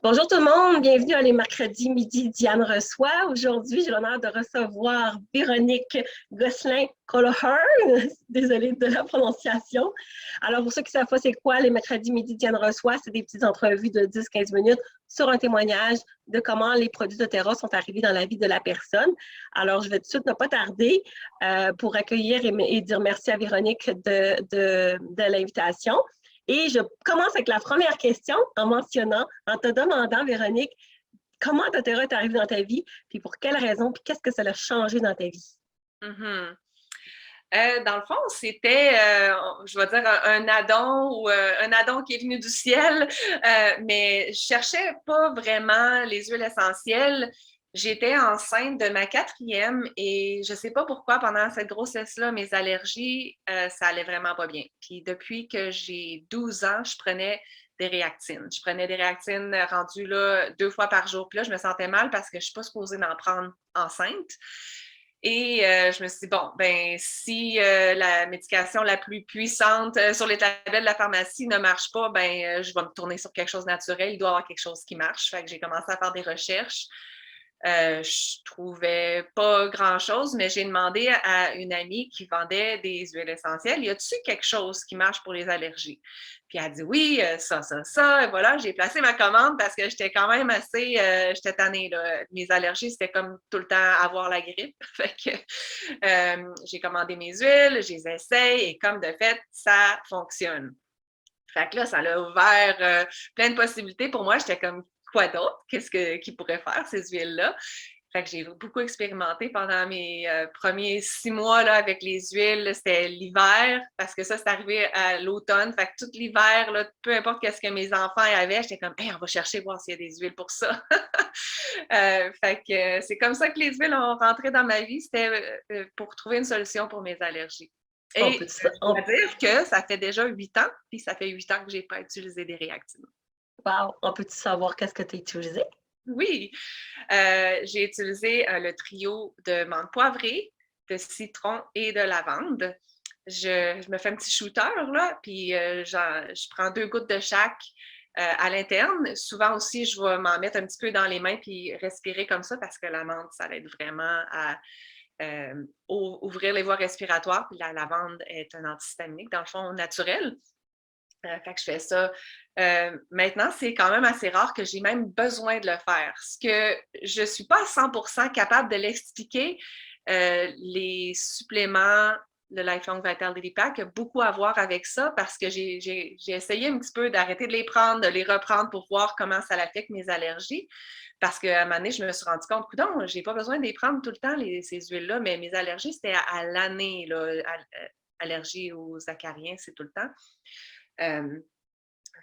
Bonjour tout le monde, bienvenue à les mercredis midi. Diane reçoit. Aujourd'hui, j'ai l'honneur de recevoir Véronique Gosselin-Collaher. Désolée de la prononciation. Alors, pour ceux qui ne savent pas c'est quoi les mercredis midi, Diane reçoit, c'est des petites entrevues de 10-15 minutes sur un témoignage de comment les produits de Terra sont arrivés dans la vie de la personne. Alors, je vais tout de suite ne pas tarder pour accueillir et dire merci à Véronique de l'invitation. Et je commence avec la première question en te demandant, Véronique, comment Doterra est arrivé dans ta vie, puis pour quelles raisons, puis qu'est-ce que ça a changé dans ta vie? Mm-hmm. Dans le fond, c'était, je vais dire, un addon ou un addon qui est venu du ciel, mais je cherchais pas vraiment les huiles essentielles. J'étais enceinte de ma 4e et je sais pas pourquoi, pendant cette grossesse-là, mes allergies, ça allait vraiment pas bien. Puis depuis que j'ai 12 ans, je prenais des réactines. Je prenais des réactines rendues là 2 fois par jour. Puis là, je me sentais mal parce que je suis pas supposée d'en prendre enceinte. Et je me suis dit, bon, ben si la médication la plus puissante sur les tablettes de la pharmacie ne marche pas, ben je vais me tourner sur quelque chose de naturel. Il doit y avoir quelque chose qui marche. Fait que j'ai commencé à faire des recherches. Je trouvais pas grand-chose, mais j'ai demandé à une amie qui vendait des huiles essentielles, y a-t-il quelque chose qui marche pour les allergies? Puis elle a dit oui, ça. Et voilà, j'ai placé ma commande parce que j'étais quand même assez, j'étais tannée, là. Mes allergies, c'était comme tout le temps avoir la grippe. Fait que j'ai commandé mes huiles, je les essaye et comme de fait, ça fonctionne. Fait que là, ça a ouvert plein de possibilités pour moi. J'étais comme, quoi d'autre? Qu'ils pourraient faire, ces huiles-là? Fait que j'ai beaucoup expérimenté pendant mes premiers 6 mois là, avec les huiles. C'était l'hiver, parce que ça, c'est arrivé à l'automne. Fait que tout l'hiver, là, peu importe qu'est-ce que mes enfants avaient, j'étais comme, hey, on va chercher voir s'il y a des huiles pour ça. Fait que c'est comme ça que les huiles ont rentré dans ma vie. C'était pour trouver une solution pour mes allergies. On Et peut, je dois dire que ça fait déjà 8 ans, puis ça fait 8 ans que je n'ai pas utilisé des réactifs. wow, on peut-tu savoir qu'est-ce que tu as utilisé? Oui, j'ai utilisé le trio de menthe poivrée, de citron et de lavande. Je me fais un petit shooter, là, puis je prends 2 gouttes de chaque à l'interne. Souvent aussi, je vais m'en mettre un petit peu dans les mains puis respirer comme ça parce que la menthe, ça aide vraiment à ouvrir les voies respiratoires. Puis la lavande est un antihistaminique, dans le fond, naturel. Fait que je fais ça. Maintenant, c'est quand même assez rare que j'ai même besoin de le faire. Ce que je ne suis pas à 100% capable de l'expliquer, les suppléments, le Lifelong Vitality Pack a beaucoup à voir avec ça parce que j'ai essayé un petit peu d'arrêter de les prendre, de les reprendre pour voir comment ça affecte mes allergies. Parce qu'à un moment donné, je me suis rendu compte, coudonc, j'ai pas besoin de les prendre tout le temps, ces huiles-là, mais mes allergies, c'était à l'année, là, allergie aux acariens, c'est tout le temps.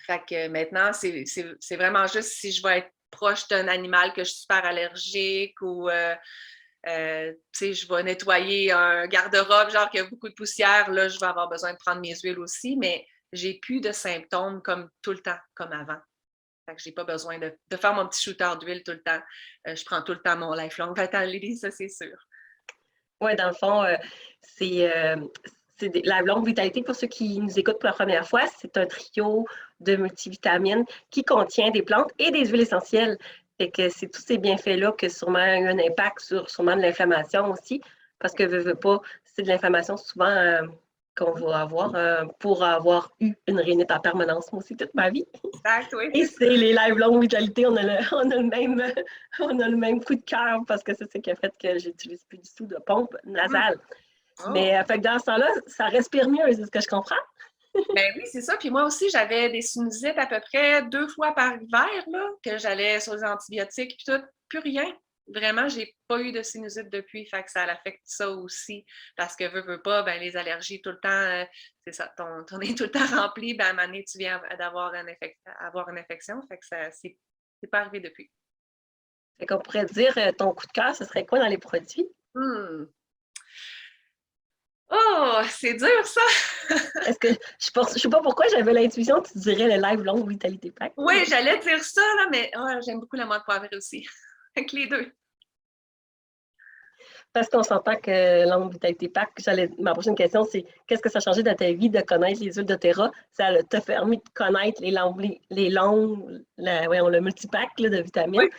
Fait que maintenant, c'est vraiment juste si je vais être proche d'un animal que je suis super allergique ou je vais nettoyer un garde-robe, genre qui a beaucoup de poussière, là, je vais avoir besoin de prendre mes huiles aussi, mais j'ai plus de symptômes comme tout le temps, comme avant. Fait que j'ai pas besoin de faire mon petit shooter d'huile tout le temps. Je prends tout le temps mon Lifelong Vitality, ça c'est sûr. Oui, dans le fond, c'est la longue vitalité. Pour ceux qui nous écoutent pour la première fois, c'est un trio de multivitamines qui contient des plantes et des huiles essentielles. Fait que c'est tous ces bienfaits-là que sûrement eu un impact sur sûrement de l'inflammation aussi, parce que veut pas, c'est de l'inflammation souvent qu'on va avoir pour avoir eu une rhinite en permanence, moi aussi, toute ma vie. Exact, oui, Et c'est c'est les live longue vitalité, on a le même coup de cœur parce que c'est ce qui a fait que j'utilise plus du tout de pompe ça. nasale. Oh. Mais fait que dans ce temps-là, ça respire mieux, c'est ce que je comprends. Ben oui, c'est ça. Puis moi aussi, j'avais des sinusites à peu près 2 fois par hiver, là, que j'allais sur les antibiotiques, puis tout, plus rien. Vraiment, j'ai pas eu de sinusite depuis, fait que ça affecte ça aussi. Parce que veux pas, ben les allergies tout le temps, c'est ça, ton nez tout le temps rempli, ben à un moment donné, tu viens d'avoir avoir une infection, fait que ça, c'est pas arrivé depuis. Fait qu'on pourrait dire ton coup de cœur, ce serait quoi dans les produits? Hmm. Oh, c'est dur ça! Est-ce que je sais pas pourquoi j'avais l'intuition que tu dirais le live long vitalité pack. Oui, j'allais dire ça, là, mais oh, j'aime beaucoup la menthe poivrée aussi. Avec les deux. Parce qu'on s'entend que l'onde Vitalité PAC, ma prochaine question, c'est qu'est-ce que ça a changé dans ta vie de connaître les huiles doTERRA? Ça t'a permis de connaître les longues, le multipack là, de vitamines.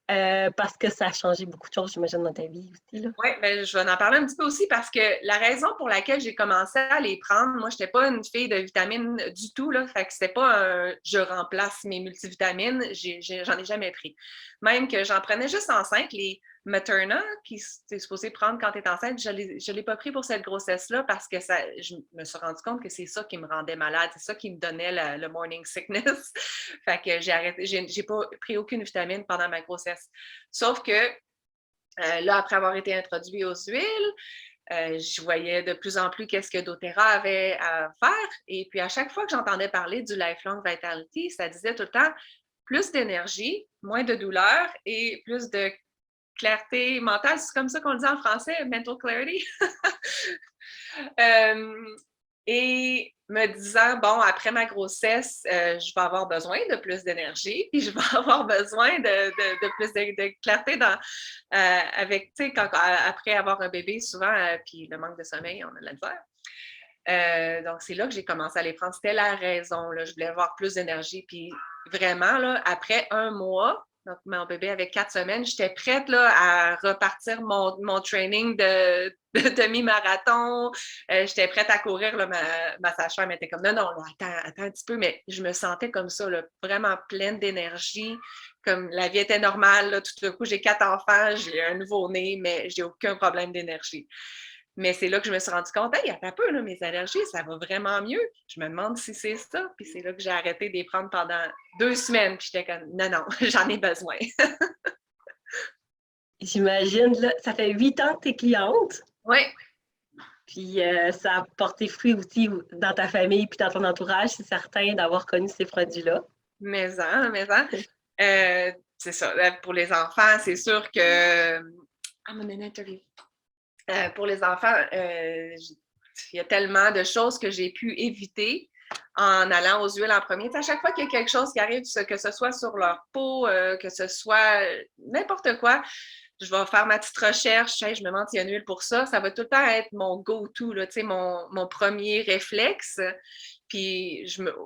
Parce que ça a changé beaucoup de choses, j'imagine, dans ta vie aussi. Oui, ben, je vais en parler un petit peu aussi parce que la raison pour laquelle j'ai commencé à les prendre, moi, je n'étais pas une fille de vitamines du tout, là, fait que c'était pas un je remplace mes multivitamines, j'en ai jamais pris. Même que j'en prenais juste enceinte, les Materna, qui c'est supposé prendre quand tu es enceinte, je ne l'ai pas pris pour cette grossesse-là parce que je me suis rendu compte que c'est ça qui me rendait malade, c'est ça qui me donnait le morning sickness. Fait que j'ai arrêté, j'ai pas pris aucune vitamine pendant ma grossesse. Sauf que là, après avoir été introduit aux huiles, je voyais de plus en plus qu'est-ce que doTERRA avait à faire. Et puis, à chaque fois que j'entendais parler du Lifelong Vitality, ça disait tout le temps plus d'énergie, moins de douleur et plus de clarté mentale. C'est comme ça qu'on le dit en français, mental clarity. Et me disant, bon, après ma grossesse, je vais avoir besoin de plus d'énergie, puis je vais avoir besoin de plus de clarté avec, tu sais, après avoir un bébé, souvent, puis le manque de sommeil, on a de la misère. Donc, c'est là que j'ai commencé à les prendre. C'était la raison, là. Je voulais avoir plus d'énergie, puis vraiment, là, après un mois, donc mon bébé avait 4 semaines, j'étais prête là, à repartir mon training de demi-marathon. J'étais prête à courir. Là, ma sage-femme était comme non, attends un petit peu, mais je me sentais comme ça, là, vraiment pleine d'énergie. Comme la vie était normale. Là, tout d'un coup, j'ai 4 enfants, j'ai un nouveau-né, mais j'ai aucun problème d'énergie. Mais c'est là que je me suis rendu compte, hey, attends un peu, là, mes allergies, ça va vraiment mieux. Je me demande si c'est ça. Puis c'est là que j'ai arrêté de les prendre pendant 2 semaines. Puis j'étais comme, non, j'en ai besoin. J'imagine, là, ça fait 8 ans que tu es cliente. Oui. Puis ça a porté fruit aussi dans ta famille puis dans ton entourage, c'est certain, d'avoir connu ces produits-là. Mais c'est ça. Pour les enfants, c'est sûr que. I'm an interview. Pour les enfants, il y a tellement de choses que j'ai pu éviter en allant aux huiles en premier. À chaque fois qu'il y a quelque chose qui arrive, que ce soit sur leur peau, que ce soit n'importe quoi, je vais faire ma petite recherche, je me demande s'il y a une huile pour ça. Ça va tout le temps être mon go-to, là, mon premier réflexe. Puis,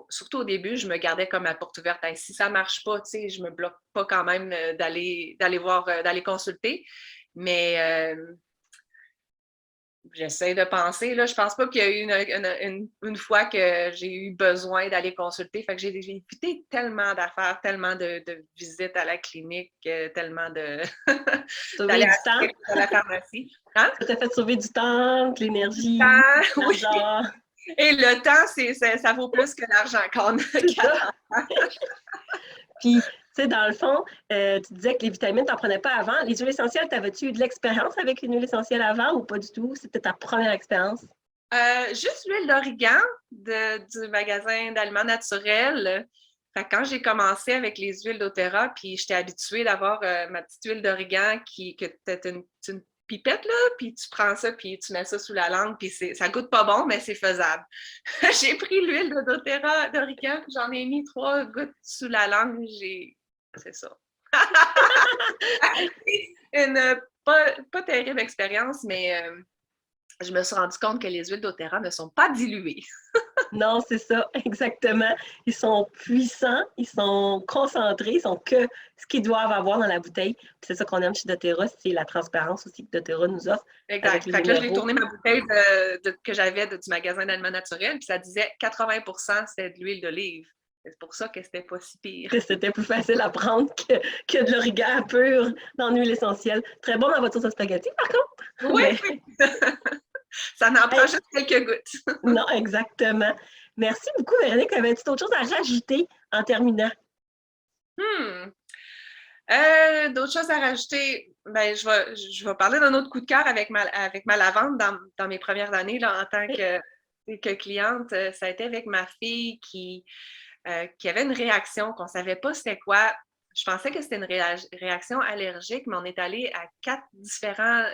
surtout au début, je me gardais comme à porte ouverte. Si ça ne marche pas, je ne me bloque pas quand même d'aller voir, d'aller consulter. Mais j'essaie de penser. Là, je pense pas qu'il y a eu une fois que j'ai eu besoin d'aller consulter. Fait que j'ai évité tellement d'affaires, tellement de visites à la clinique, tellement de Sauver du temps. À la pharmacie. Hein? Ça t'a fait sauver du temps, de l'énergie, oui. Et le temps, ça vaut plus que l'argent qu'on a. Puis, tu sais, dans le fond, tu disais que les vitamines, tu n'en prenais pas avant. Les huiles essentielles, t'avais-tu eu de l'expérience avec une huile essentielle avant ou pas du tout? C'était ta première expérience? Juste l'huile d'origan du magasin d'aliments naturels. Fait que quand j'ai commencé avec les huiles doTERRA, puis j'étais habituée d'avoir ma petite huile d'origan que tu une pipette, là, puis tu prends ça, puis tu mets ça sous la langue, puis ça goûte pas bon, mais c'est faisable. J'ai pris l'huile de doTERRA d'origan, puis j'en ai mis 3 gouttes sous la langue, c'est ça. Une pas terrible expérience, mais je me suis rendu compte que les huiles doTERRA ne sont pas diluées. Non, c'est ça, exactement. Ils sont puissants, ils sont concentrés, ils sont que ce qu'ils doivent avoir dans la bouteille. Puis c'est ça qu'on aime chez doTERRA, c'est la transparence aussi que doTERRA nous offre. Exact. Fait que là, j'ai tourné ma bouteille que j'avais du magasin d'aliments naturels, puis ça disait 80% c'était de l'huile d'olive. C'est pour ça que c'était pas si pire. C'était plus facile à prendre que de l'origan pur dans l'huile essentielle. Très bon dans votre sauce à spaghetti, par contre. Oui, mais... ça n'en prend juste quelques gouttes. Non, exactement. Merci beaucoup, Véronique. Avais-tu d'autres choses à rajouter en terminant? D'autres choses à rajouter, ben, je vais parler d'un autre coup de cœur avec ma lavande dans mes premières années là, en tant que cliente. Ça a été avec ma fille qui avait une réaction qu'on ne savait pas c'était quoi. Je pensais que c'était une réaction allergique, mais on est allé à 4 différents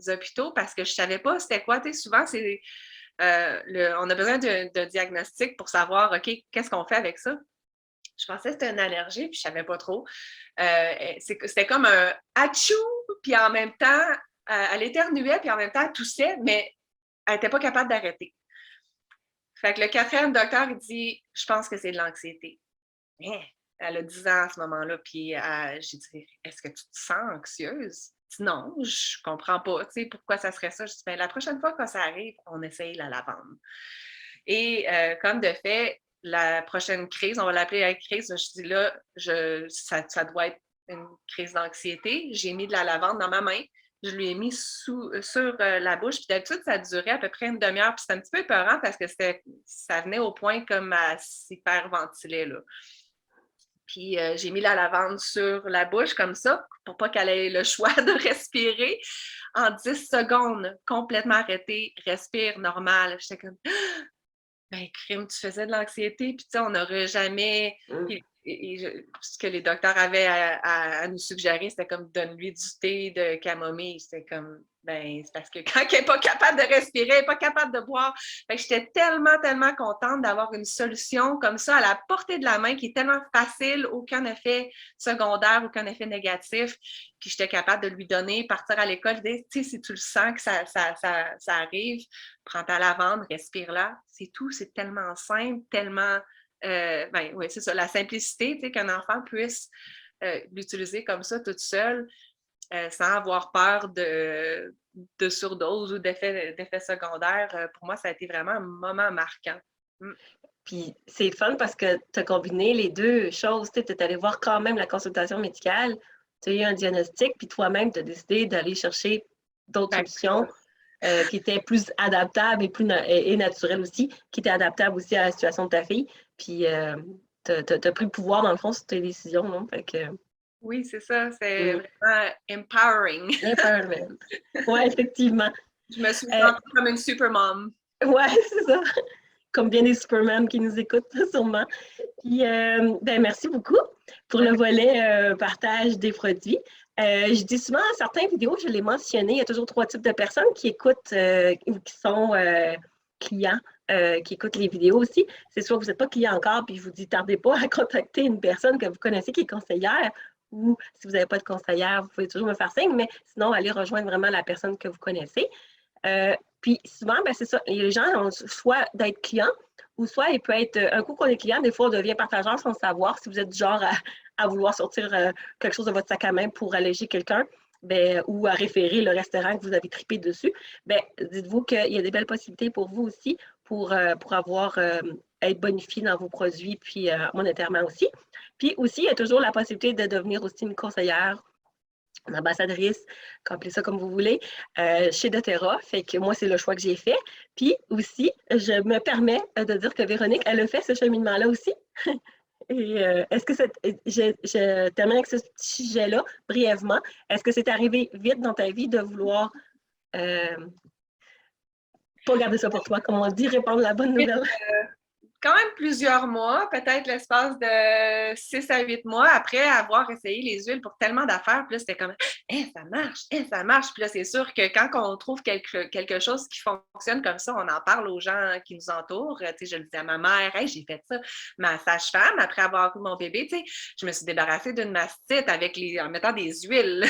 hôpitaux parce que je ne savais pas c'était quoi. Tu sais, souvent, on a besoin d'un diagnostic pour savoir, OK, qu'est-ce qu'on fait avec ça? Je pensais que c'était une allergie, puis je ne savais pas trop. C'était comme un « achou », puis en même temps, Elle éternuait, puis en même temps, elle toussait, mais elle n'était pas capable d'arrêter. Fait que le 4e docteur, il dit « Je pense que c'est de l'anxiété. » Elle a 10 ans à ce moment-là, puis j'ai dit « Est-ce que tu te sens anxieuse? » Elle dit « Non, je comprends pas, tu sais, pourquoi ça serait ça? » Je dis « Ben, la prochaine fois que ça arrive, on essaye la lavande. » Et comme de fait, la prochaine crise, on va l'appeler la crise, je dis là, ça doit être une crise d'anxiété. J'ai mis de la lavande dans ma main, je lui ai mis sur la bouche, puis d'habitude, ça durait à peu près une demi-heure, puis c'était un petit peu épeurant parce que ça venait au point comme à s'hyperventiler, là. Puis j'ai mis la lavande sur la bouche comme ça, pour pas qu'elle ait le choix de respirer. En 10 secondes, complètement arrêtée, respire normal. J'étais comme, ben, crime, tu faisais de l'anxiété, puis tu sais, on n'aurait jamais. Ce que les docteurs avaient à nous suggérer, c'était comme donne-lui du thé de camomille. C'était comme, ben, c'est parce que quand elle n'est pas capable de respirer, elle n'est pas capable de boire. Fait que j'étais tellement, tellement contente d'avoir une solution comme ça à la portée de la main qui est tellement facile, aucun effet secondaire, aucun effet négatif. Puis j'étais capable de lui donner, partir à l'école, dire, tu sais, si tu le sens que ça arrive, prends ta lavande, respire-la. C'est tout, c'est tellement simple, tellement. Ben oui, c'est ça, la simplicité, tu sais, qu'un enfant puisse l'utiliser comme ça toute seule, sans avoir peur de surdose ou d'effets secondaires. Pour moi, ça a été vraiment un moment marquant. Puis c'est fun parce que tu as combiné les deux choses. Tu es allé voir quand même la consultation médicale, tu as eu un diagnostic, puis toi-même, tu as décidé d'aller chercher d'autres solutions qui étaient plus adaptables et naturelles aussi, qui étaient adaptables aussi à la situation de ta fille. Puis tu as pris le pouvoir, dans le fond, sur tes décisions. Non? Fait que, oui, c'est ça. C'est vraiment empowering. Empowerment. Oui, effectivement. Je me suis sentie comme une super mom. Oui, c'est ça. Comme bien des Superman qui nous écoutent, sûrement. Puis, ben, merci beaucoup pour le volet partage des produits. Je dis souvent dans certaines vidéos, je l'ai mentionné, il y a toujours 3 types de personnes qui écoutent ou qui sont clients, qui écoutent les vidéos aussi. C'est soit que vous n'êtes pas client encore, puis je vous dis, tardez pas à contacter une personne que vous connaissez qui est conseillère, ou si vous n'avez pas de conseillère, vous pouvez toujours me faire signe, mais sinon, allez rejoindre vraiment la personne que vous connaissez. Puis souvent, ben, c'est ça, les gens ont soit d'être clients ou soit il peut être, un coup qu'on est client, des fois on devient partageur sans savoir si vous êtes du genre à vouloir sortir quelque chose de votre sac à main pour alléger quelqu'un ben, ou à référer le restaurant que vous avez trippé dessus. Ben, dites-vous qu'il y a des belles possibilités pour vous aussi pour avoir, être bonifié dans vos produits puis monétairement aussi. Puis aussi, il y a toujours la possibilité de devenir aussi une conseillère, une ambassadrice, appelez ça comme vous voulez, chez doTERRA. Fait que moi, c'est le choix que j'ai fait. Puis aussi, je me permets de dire que Véronique, elle a fait ce cheminement-là aussi. Et est-ce que je termine avec ce sujet-là brièvement. Est-ce que c'est arrivé vite dans ta vie de vouloir pas garder ça pour toi, comme on dit, répandre la bonne nouvelle? Quand même plusieurs mois, peut-être l'espace de 6 à 8 mois après avoir essayé les huiles pour tellement d'affaires. Puis là, c'était comme ça marche, ça marche. Puis là, c'est sûr que quand on trouve quelque chose qui fonctionne comme ça, on en parle aux gens qui nous entourent. Tu sais, je le disais à ma mère, j'ai fait ça. Ma sage-femme, après avoir eu mon bébé, tu sais, je me suis débarrassée d'une mastite en mettant des huiles.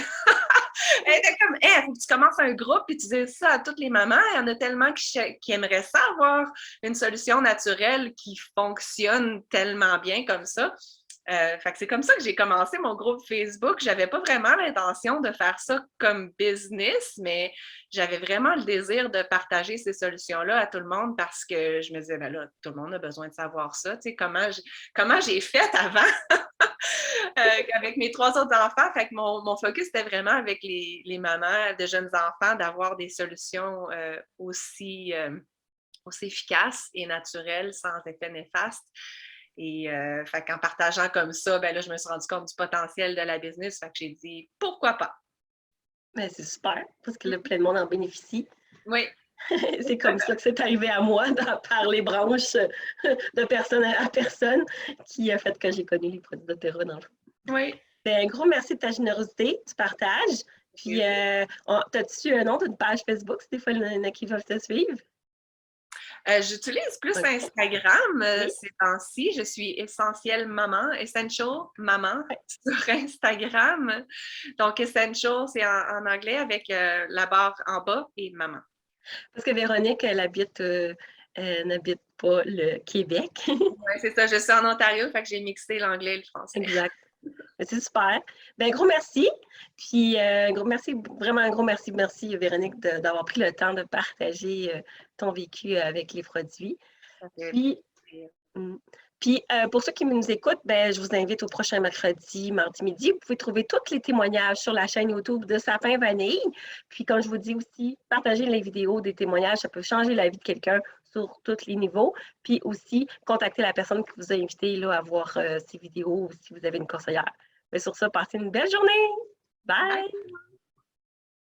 Elle était comme, il faut que tu commences un groupe et tu dis ça à toutes les mamans. Il y en a tellement qui aimeraient ça avoir une solution naturelle qui fonctionne tellement bien comme ça. Fait que c'est comme ça que j'ai commencé mon groupe Facebook. J'avais pas vraiment l'intention de faire ça comme business, mais j'avais vraiment le désir de partager ces solutions-là à tout le monde parce que je me disais, ben là, tout le monde a besoin de savoir ça. Tu sais, comment j'ai fait avant avec mes 3 autres enfants. Fait que mon focus était vraiment avec les mamans de jeunes enfants d'avoir des solutions aussi efficaces et naturelles sans effet néfaste. Et fait qu'en partageant comme ça, ben là, je me suis rendu compte du potentiel de la business. Fait que j'ai dit, pourquoi pas? Ben, c'est super, parce que là, plein de monde en bénéficie. Oui. C'est comme ça que c'est arrivé à moi, par les branches de personne à personne, qui a fait que j'ai connu les produits doTERRA dans le fond. Oui. Ben, un gros merci de ta générosité, du partage. Puis, t'as-tu un nom d'une page Facebook, si des fois il y en a qui veulent te suivre? J'utilise plus OK. Instagram Oui. ces temps-ci. Je suis Essentiel Maman, Essential Maman Ouais. sur Instagram. Donc, Essential, c'est en anglais avec la barre en bas et Maman. Parce que Véronique, elle n'habite pas le Québec. Oui, c'est ça. Je suis en Ontario, fait que j'ai mixé l'anglais et le français. Exact. C'est super. Ben, gros merci. Puis, gros merci, vraiment un gros merci, merci Véronique d'avoir pris le temps de partager ton vécu avec les produits. Ça fait Puis, plaisir. mm, puis pour ceux qui nous écoutent, ben, je vous invite au prochain mercredi, mardi midi. Vous pouvez trouver tous les témoignages sur la chaîne YouTube de Sapin Vanille. Puis, comme je vous dis aussi, partagez les vidéos des témoignages. Ça peut changer la vie de quelqu'un sur tous les niveaux. Puis aussi, contactez la personne qui vous a invité là, à voir ces vidéos ou si vous avez une conseillère. Mais sur ça, passez une belle journée. Bye! Bye!